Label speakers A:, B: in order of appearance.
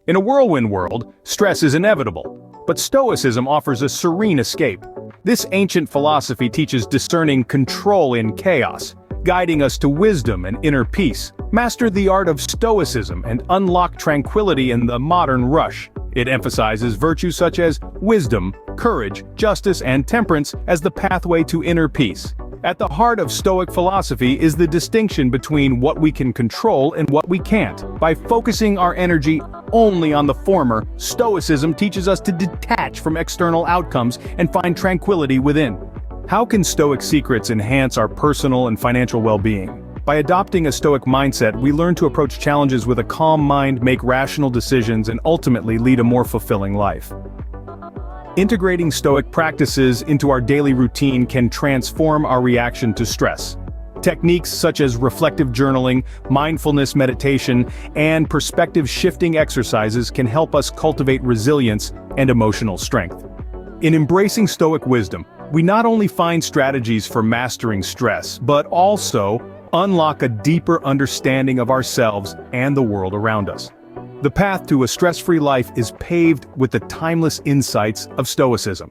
A: In a whirlwind world, stress is inevitable, but Stoicism offers a serene escape. This ancient philosophy teaches discerning control in chaos, guiding us to wisdom and inner peace. Master the art of Stoicism and unlock tranquility in the modern rush. It emphasizes virtues such as wisdom, courage, justice, and temperance as the pathway to inner peace. At the heart of Stoic philosophy is the distinction between what we can control and what we can't. By focusing our energy only on the former, Stoicism teaches us to detach from external outcomes and find tranquility within. How can Stoic secrets enhance our personal and financial well-being? By adopting a Stoic mindset, we learn to approach challenges with a calm mind, make rational decisions, and ultimately lead a more fulfilling life. Integrating Stoic practices into our daily routine can transform our reaction to stress. Techniques such as reflective journaling, mindfulness meditation, and perspective-shifting exercises can help us cultivate resilience and emotional strength. In embracing Stoic wisdom, we not only find strategies for mastering stress, but also unlock a deeper understanding of ourselves and the world around us. The path to a stress-free life is paved with the timeless insights of Stoicism.